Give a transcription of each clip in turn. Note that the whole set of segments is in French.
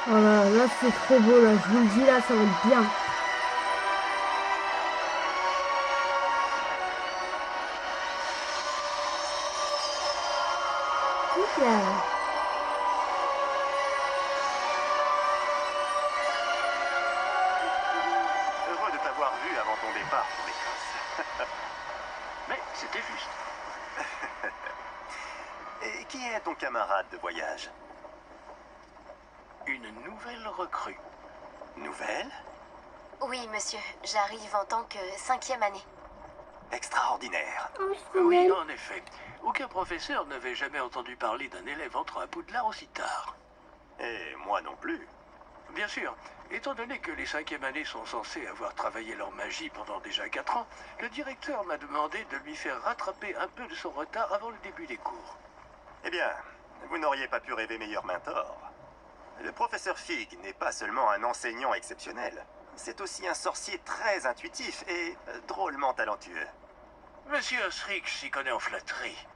Voilà, là c'est trop beau là, je vous le dis là, ça va être bien. Hop là. Heureux de t'avoir vu avant ton départ pour l'Écosse. Mais c'était juste. Et qui est ton camarade de voyage? Une nouvelle recrue. Nouvelle? Oui, monsieur. J'arrive en tant que 5e année. Extraordinaire. Oh, c'est trop Oui, belle. en effet. Aucun professeur n'avait jamais entendu parler d'un élève entrant à Poudlard aussi tard. Et moi non plus. Bien sûr, étant donné que les 5e années sont censées avoir travaillé leur magie pendant déjà 4 ans, le directeur m'a demandé de lui faire rattraper un peu de son retard avant le début des cours. Eh bien, vous n'auriez pas pu rêver meilleur mentor. Le professeur Fig n'est pas seulement un enseignant exceptionnel, c'est aussi un sorcier très intuitif et drôlement talentueux. Monsieur Osric s'y connaît en flatterie.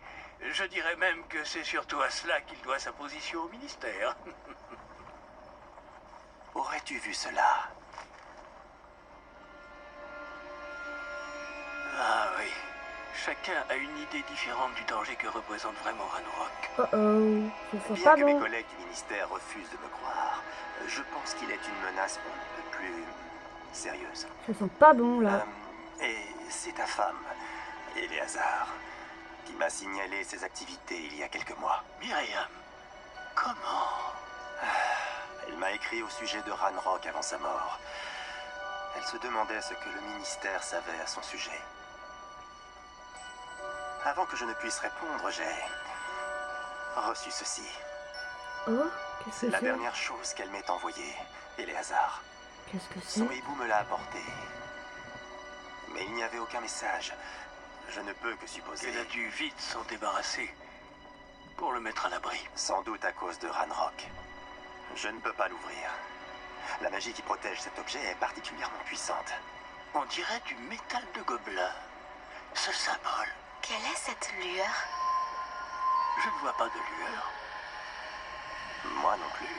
Je dirais même que c'est surtout à cela qu'il doit sa position au ministère. Aurais-tu vu cela? Ah oui, chacun a une idée différente du danger que représente vraiment Ranrock. Oh oh, ça sent Bien pas que mes bon. collègues du ministère refusent de me croire, je pense qu'il est une menace pour un peu plus sérieuse. Ça sent pas bon là. Et c'est ta femme, Éléazar, qui m'a signalé ses activités il y a quelques mois. Myriam, comment? Elle m'a écrit au sujet de Ranrock avant sa mort. Elle se demandait ce que le ministère savait à son sujet. Avant que je ne puisse répondre, j'ai reçu ceci. Oh, qu'est-ce C'est que la c'est? dernière chose qu'elle m'ait envoyée, Éléazar. Qu'est-ce que c'est? Son hibou me l'a apporté. Mais il n'y avait aucun message. Je ne peux que supposer... Elle a dû vite s'en débarrasser pour le mettre à l'abri. Sans doute à cause de Ranrock. Je ne peux pas l'ouvrir. La magie qui protège cet objet est particulièrement puissante. On dirait du métal de gobelin. Ce symbole, Quelle est cette lueur? je ne vois pas de lueur. Moi non plus.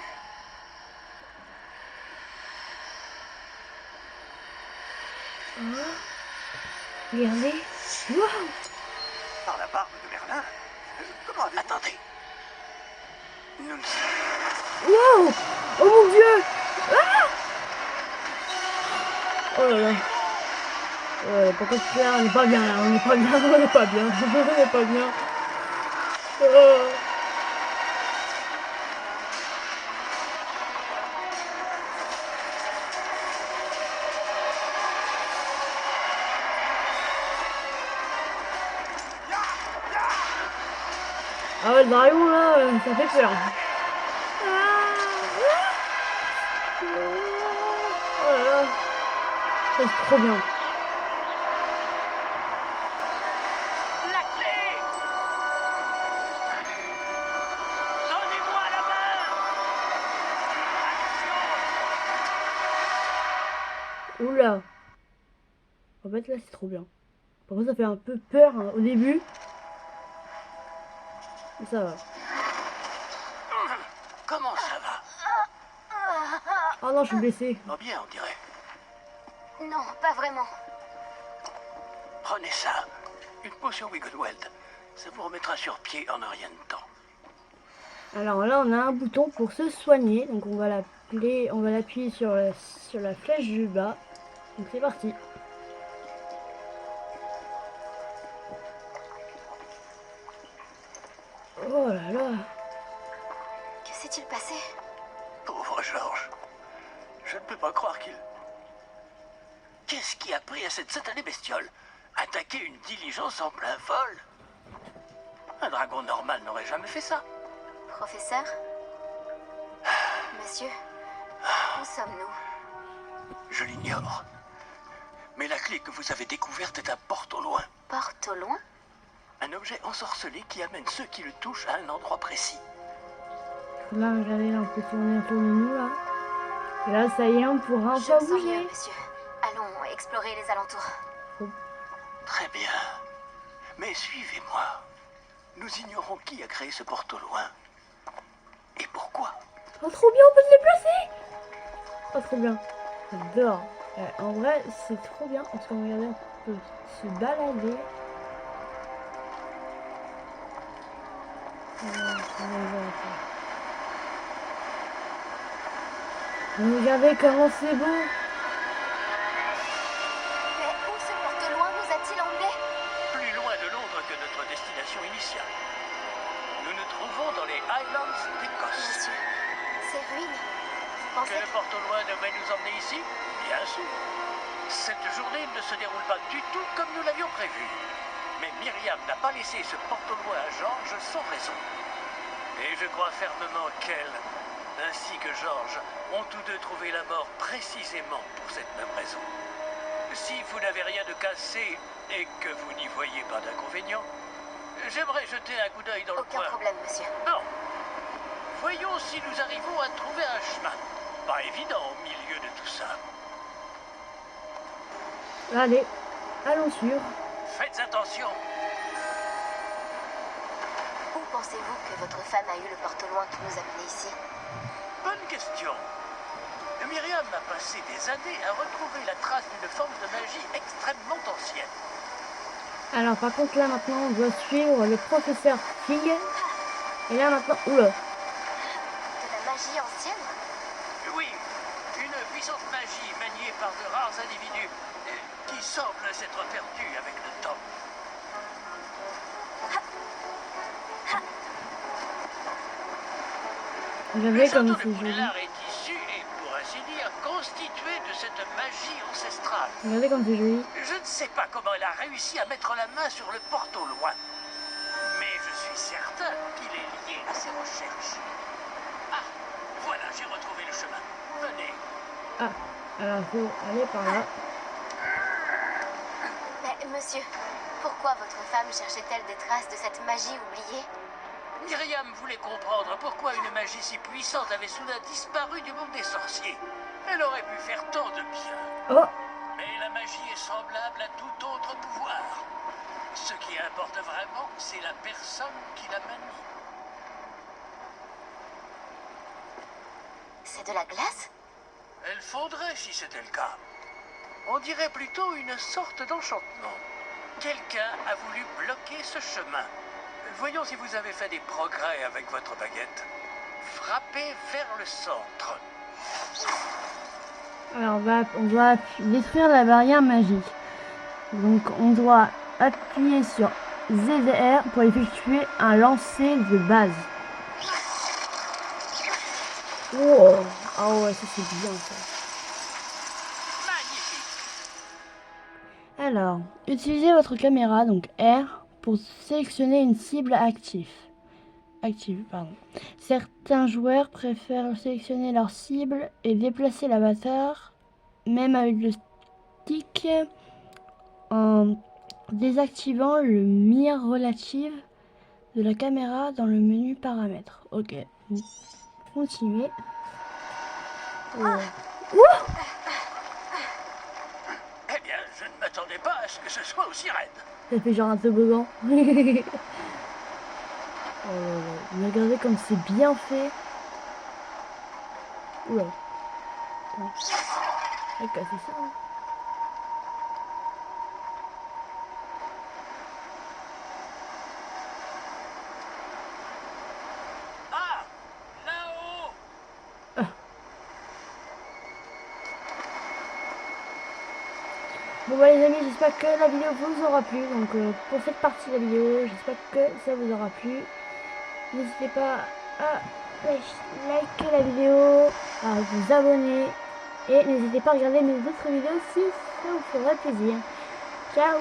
Oh, regardez. Waouh. Par la barbe de Merlin? Comment avez-vous... Attendez. Nous ne savons Waouh. Oh mon dieu. Ah. Oh là là. Pourquoi se faire? On n'est pas bien là, on n'est pas bien, on n'est pas bien, on n'est pas bien. Oh. Ah ouais, le dragon là, ça fait peur. Oh là là. Ça, c'est trop bien. la clé. Donnez-moi la main. Oula. En fait là c'est trop bien. Par contre ça fait un peu peur hein, au début. Mais ça va. Comment ça va? Oh non, je suis blessée. Oh bien, on dirait. Non, pas vraiment. Prenez ça. Une potion Wiggleweld. Ça vous remettra sur pied en un rien de temps. Alors là on a un bouton pour se soigner. Donc on va l'appuyer sur la flèche du bas. Donc c'est parti. Oh là là. Que s'est-il passé? Pauvre Georges. Je ne peux pas croire qu'il... Qu'est-ce qui a pris à cette satanée bestiole? Attaquer une diligence en plein vol? Un dragon normal n'aurait jamais fait ça. Professeur? Monsieur? Où sommes-nous? Je l'ignore. Mais la clé que vous avez découverte est un porte au loin. Porte au loin? Un objet ensorcelé qui amène ceux qui le touchent à un endroit précis. Là regardez, là on peut tourner autour de nous là. Et là ça y est, on pourra Je enfin me sens mieux, bouger. monsieur. Allons explorer les alentours. Très bien. Mais suivez-moi. Nous ignorons qui a créé ce porte au loin. Et pourquoi. Oh, trop bien, on peut se déplacer. Oh, trop bien. J'adore. En vrai, c'est trop bien. Parce qu'on regardez, on peut se balader. Regardez comment c'est beau. Mais où ce porte-loin nous a-t-il emmenés? Plus loin de Londres que notre destination initiale. Nous nous trouvons dans les Highlands d'Écosse. Monsieur, ces ruines, vous Que pensez le porte-au-loin devait nous emmener ici? Bien sûr. Cette journée ne se déroule pas du tout comme nous l'avions prévu. Mais Myriam n'a pas laissé ce porte-au-loin à George sans raison. Et je crois fermement qu'elle, ainsi que George, ont tous deux trouvé la mort précisément pour cette même raison. Si vous n'avez rien de cassé et que vous n'y voyez pas d'inconvénient, j'aimerais jeter un coup d'œil dans le Aucun coin. problème, monsieur. Non. Voyons si nous arrivons à trouver un chemin. Pas évident au milieu de tout ça. Allez, allons sur. Faites attention. Où pensez-vous que votre femme a eu le porte-loin qui nous a menés ici? Bonne question. Myriam a passé des années à retrouver la trace d'une forme de magie extrêmement ancienne. Alors par contre là maintenant on doit suivre le professeur Fig. Et là maintenant, oula. De la magie ancienne? Oui, une puissante magie maniée par de rares individus qui semble s'être perdue avec le temps. Vous Le avez comme château de c'est joli. Poudlard est issu et, pour ainsi dire, constitué de cette magie ancestrale. Regardez comme c'est joli. Je ne sais pas comment elle a réussi à mettre la main sur le porte au loin. Mais je suis certain qu'il est lié à ses recherches. Ah, voilà, j'ai retrouvé le chemin. Venez. Ah, alors faut aller par là. Mais monsieur, pourquoi votre femme cherchait-elle des traces de cette magie oubliée? Myriam voulait comprendre pourquoi une magie si puissante avait soudain disparu du monde des sorciers. Elle aurait pu faire tant de bien. Oh, Mais la magie est semblable à tout autre pouvoir. Ce qui importe vraiment, c'est la personne qui la manie. C'est de la glace? Elle fondrait si c'était le cas. On dirait plutôt une sorte d'enchantement. Quelqu'un a voulu bloquer ce chemin. Voyons si vous avez fait des progrès avec votre baguette. Frappez vers le centre. alors on doit détruire la barrière magique. Donc on doit appuyer sur ZR pour effectuer un lancer de base. Wow. Ah ouais, ça c'est bien ça. Magnifique. Alors, utilisez votre caméra, donc R, pour sélectionner une cible active. Pardon. Certains joueurs préfèrent sélectionner leur cible et déplacer l'avatar, même avec le stick, en désactivant le mire relative de la caméra dans le menu paramètres. Ok, continuez. Oh. Eh bien, je ne m'attendais pas à ce que ce soit aussi raide. Ça fait genre un toboggan. Oh là là. Mais regardez comme c'est bien fait. Oula. Ok, c'est ça. Hein. Ah, là-haut. Bon bah les amis, j'espère que la vidéo vous aura plu. Donc pour cette partie de la vidéo, j'espère que ça vous aura plu. N'hésitez pas à liker la vidéo, à vous abonner. Et n'hésitez pas à regarder mes autres vidéos si ça vous ferait plaisir. Ciao!